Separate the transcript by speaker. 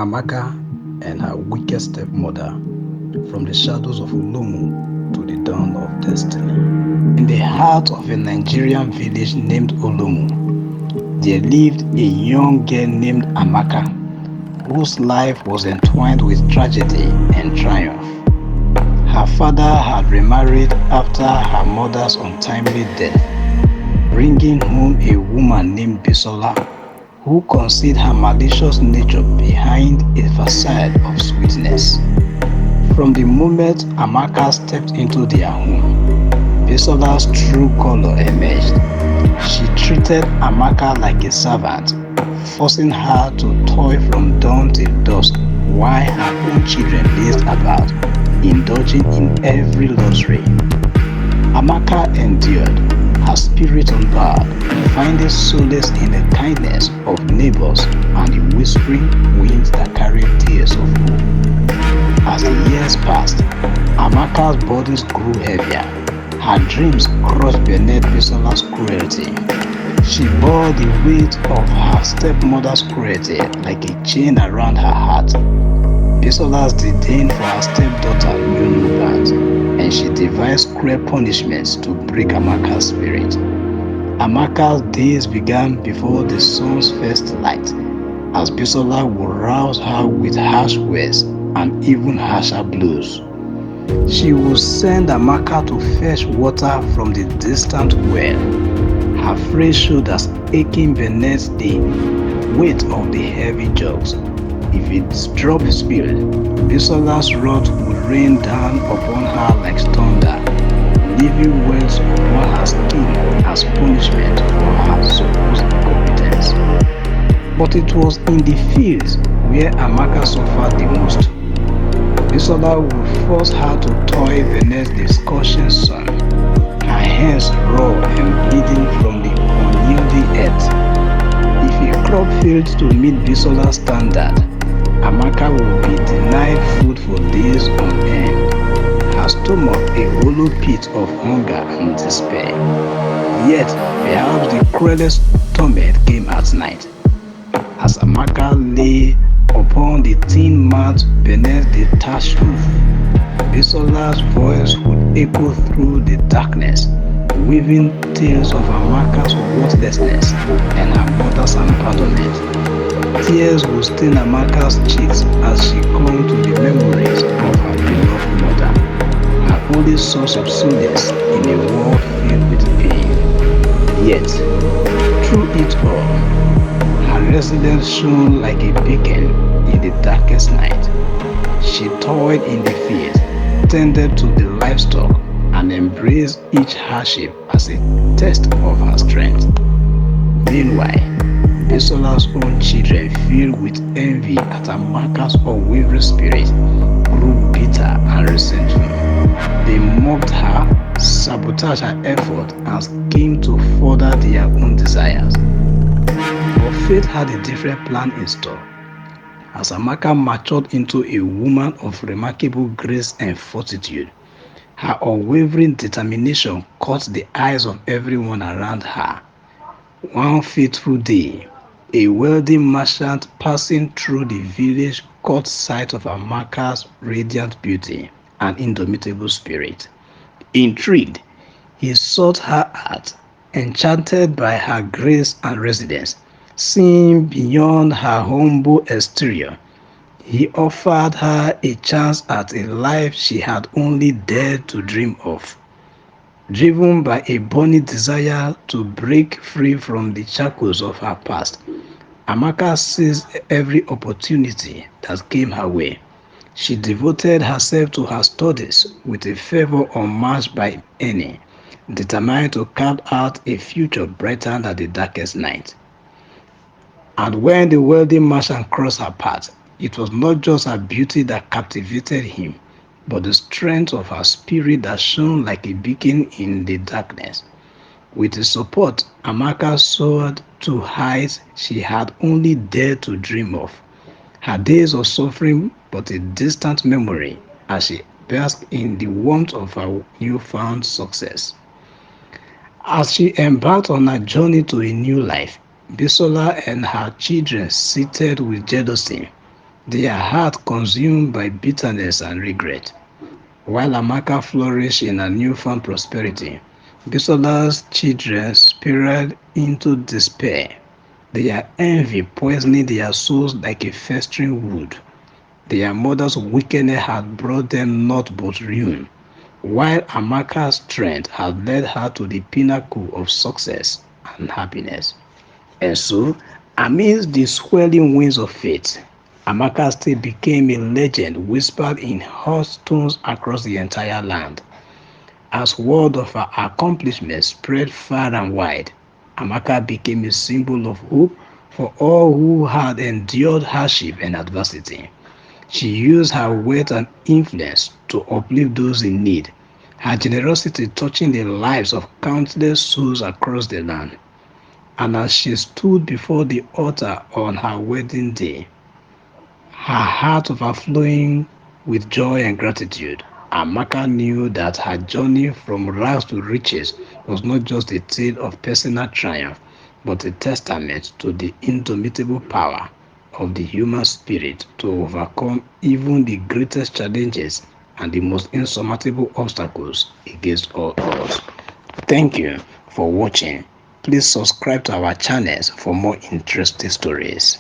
Speaker 1: Amaka and her wicked stepmother, from the shadows of Olomu to the dawn of destiny. In the heart of a Nigerian village named Olomu, there lived a young girl named Amaka, whose life was entwined with tragedy and triumph. Her father had remarried after her mother's untimely death, bringing home a woman named Bisola, who concealed her malicious nature behind a facade of sweetness. From the moment Amaka stepped into their home, Bisola's true color emerged. She treated Amaka like a servant, forcing her to toil from dawn till dusk while her own children lazed about, indulging in every luxury. Amaka endured, her spirit unbowed, finding solace in the kindness of neighbors and the whispering winds that carried tears of hope. As the years passed, Amaka's burdens grew heavier. Her dreams crushed beneath Bisola's cruelty. She bore the weight of her stepmother's cruelty like a chain around her heart. Bisola's disdain for her stepdaughter knew no bounds, and she devised cruel punishments to break Amaka's spirit. Amaka's days began before the sun's first light, as Bisola would rouse her with harsh words and even harsher blows. She would send Amaka to fetch water from the distant well, her frail shoulders aching beneath the weight of the heavy jugs. If it dropped spilled, Bisola's wrath would rain down upon her like thunder, leaving wells upon her skin as punishment for her supposed incompetence. But it was in the fields where Amaka suffered the most. Bisola would force her to toil beneath the scorching sun, her hands raw and bleeding from the unyielding earth. If a crop failed to meet Bisola's standard, Amaka would be denied food for days on end, her stomach a hollow pit of hunger and despair. Yet, perhaps the cruelest torment came at night, as Amaka lay upon the tin mat beneath the thatched roof. Bisola's voice would echo through the darkness, weaving tales of Amaka's worthlessness and her mother's abandonment. Tears would stain Amaka's cheeks as she clung to the memories of her beloved mother, her only source of solace in a world filled with pain. Yet, through it all, her resilience shone like a beacon in the darkest night. She toiled in the field, tended to the livestock, and embraced each hardship as a test of her strength. Meanwhile, Bisola's own children, filled with envy at Amaka's unwavering spirit, grew bitter and resentful. They mocked her, sabotaged her effort, and schemed to further their own desires. But fate had a different plan in store. As Amaka matured into a woman of remarkable grace and fortitude, her unwavering determination caught the eyes of everyone around her. One fateful day, a wealthy merchant passing through the village caught sight of Amaka's radiant beauty and indomitable spirit. Intrigued, he sought her out, enchanted by her grace and residence. Seeing beyond her humble exterior, he offered her a chance at a life she had only dared to dream of. Driven by a burning desire to break free from the shackles of her past, Amaka seized every opportunity that came her way. She devoted herself to her studies with a fervor unmatched by any, determined to carve out a future brighter than the darkest night. And when the wealthy merchant crossed her path, it was not just her beauty that captivated him, but the strength of her spirit that shone like a beacon in the darkness. With his support, Amaka soared to heights she had only dared to dream of. Her days of suffering but a distant memory as she basked in the warmth of her newfound success. As she embarked on her journey to a new life, Bisola and her children seethed with jealousy. their heart consumed by bitterness and regret. While Amaka flourished in a newfound prosperity, Bisola's children spiraled into despair, their envy poisoning their souls like a festering wound. Their mother's wickedness had brought them naught but ruin, while Amaka's strength had led her to the pinnacle of success and happiness. And so, amidst the swelling winds of fate, Amaka still became a legend whispered in hushed tones across the entire land. As word of her accomplishments spread far and wide, Amaka became a symbol of hope for all who had endured hardship and adversity. She used her wealth and influence to uplift those in need, her generosity touching the lives of countless souls across the land. And as she stood before the altar on her wedding day, her heart overflowing with joy and gratitude, Amaka knew that her journey from rags to riches was not just a tale of personal triumph, but a testament to the indomitable power of the human spirit to overcome even the greatest challenges and the most insurmountable obstacles against all odds. Thank you for watching. Please subscribe to our channels for more interesting stories.